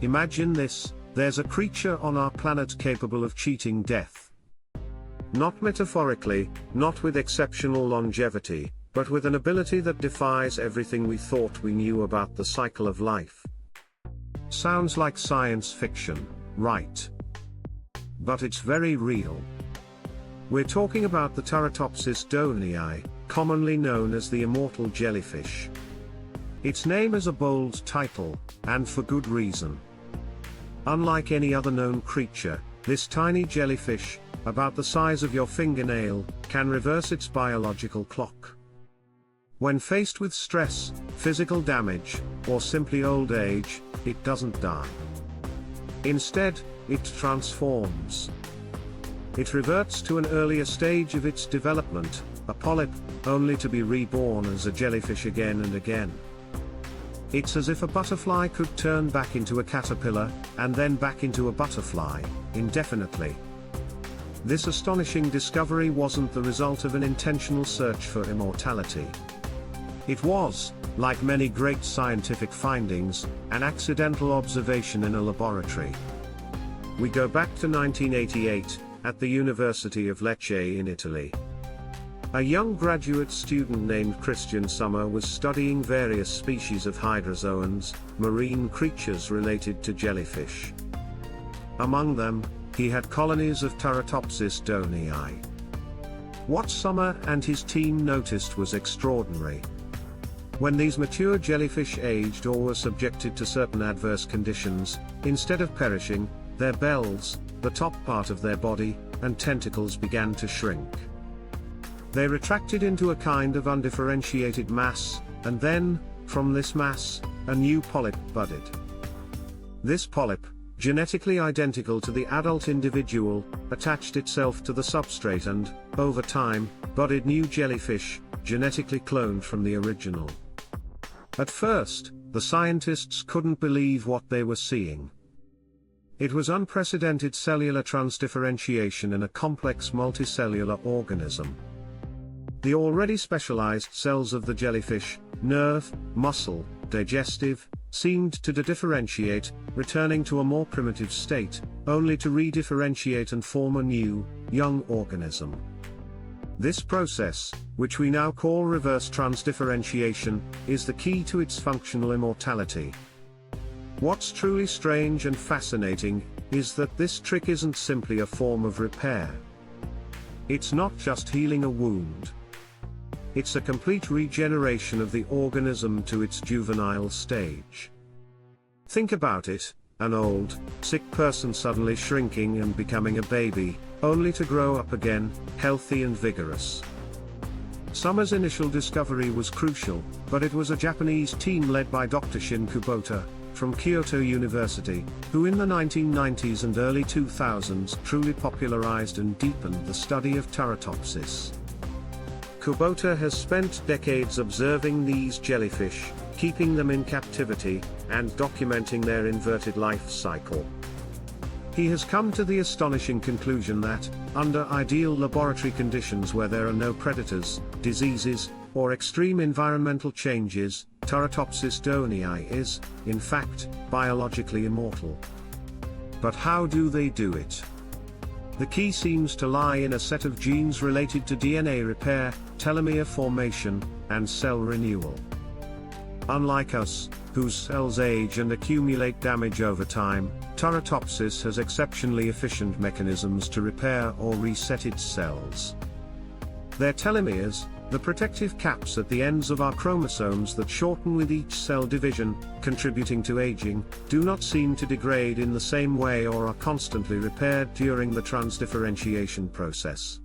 Imagine this: there's a creature on our planet capable of cheating death. Not metaphorically, not with exceptional longevity, but with an ability that defies everything we thought we knew about the cycle of life. Sounds like science fiction, right? But it's very real. We're talking about the Turritopsis dohrnii, commonly known as the immortal jellyfish. Its name is a bold title, and for good reason. Unlike any other known creature, this tiny jellyfish, about the size of your fingernail, can reverse its biological clock. When faced with stress, physical damage, or simply old age, it doesn't die. Instead, it transforms. It reverts to an earlier stage of its development, a polyp, only to be reborn as a jellyfish again and again. It's as if a butterfly could turn back into a caterpillar, and then back into a butterfly, indefinitely. This astonishing discovery wasn't the result of an intentional search for immortality. It was, like many great scientific findings, an accidental observation in a laboratory. We go back to 1988, at the University of Lecce in Italy. A young graduate student named Christian Sommer was studying various species of hydrozoans, marine creatures related to jellyfish. Among them, he had colonies of Turritopsis dohrnii. What Sommer and his team noticed was extraordinary. When these mature jellyfish aged or were subjected to certain adverse conditions, instead of perishing, their bells, the top part of their body, and tentacles began to shrink. They retracted into a kind of undifferentiated mass, and then, from this mass, a new polyp budded. This polyp, genetically identical to the adult individual, attached itself to the substrate and, over time, budded new jellyfish, genetically cloned from the original. At first, the scientists couldn't believe what they were seeing. It was unprecedented cellular transdifferentiation in a complex multicellular organism. The already specialized cells of the jellyfish, nerve, muscle, digestive, seemed to differentiate, returning to a more primitive state, only to redifferentiate and form a new, young organism. This process, which we now call reverse transdifferentiation, is the key to its functional immortality. What's truly strange and fascinating, is that this trick isn't simply a form of repair. It's not just healing a wound. It's a complete regeneration of the organism to its juvenile stage. Think about it: an old, sick person suddenly shrinking and becoming a baby, only to grow up again, healthy and vigorous. Sommer's initial discovery was crucial, but it was a Japanese team led by Dr. Shin Kubota, from Kyoto University, who in the 1990s and early 2000s truly popularized and deepened the study of Turritopsis. Kubota has spent decades observing these jellyfish, keeping them in captivity, and documenting their inverted life cycle. He has come to the astonishing conclusion that, under ideal laboratory conditions where there are no predators, diseases, or extreme environmental changes, Turritopsis dohrnii is, in fact, biologically immortal. But how do they do it? The key seems to lie in a set of genes related to DNA repair, telomere formation, and cell renewal. Unlike us, whose cells age and accumulate damage over time, Turritopsis has exceptionally efficient mechanisms to repair or reset its cells. Their telomeres, the protective caps at the ends of our chromosomes that shorten with each cell division, contributing to aging, do not seem to degrade in the same way or are constantly repaired during the transdifferentiation process.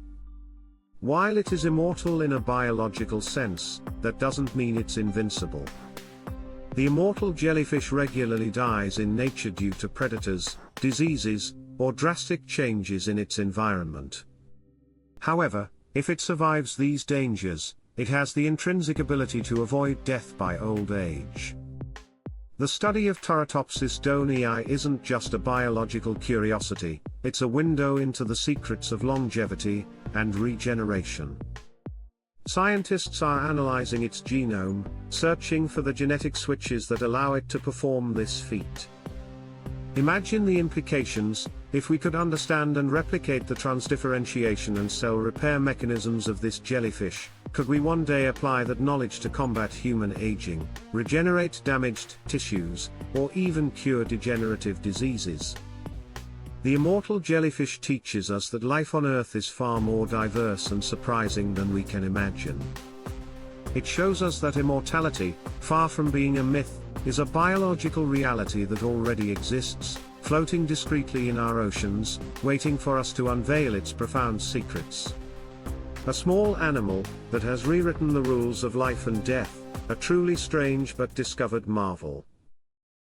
While it is immortal in a biological sense, that doesn't mean it's invincible. The immortal jellyfish regularly dies in nature due to predators, diseases, or drastic changes in its environment. However, if it survives these dangers, it has the intrinsic ability to avoid death by old age. The study of Turritopsis dohrnii isn't just a biological curiosity, it's a window into the secrets of longevity and regeneration. Scientists are analyzing its genome, searching for the genetic switches that allow it to perform this feat. Imagine the implications, if we could understand and replicate the transdifferentiation and cell repair mechanisms of this jellyfish, could we one day apply that knowledge to combat human aging, regenerate damaged tissues, or even cure degenerative diseases? The immortal jellyfish teaches us that life on Earth is far more diverse and surprising than we can imagine. It shows us that immortality, far from being a myth, is a biological reality that already exists, floating discreetly in our oceans, waiting for us to unveil its profound secrets. A small animal, that has rewritten the rules of life and death, a truly strange but discovered marvel.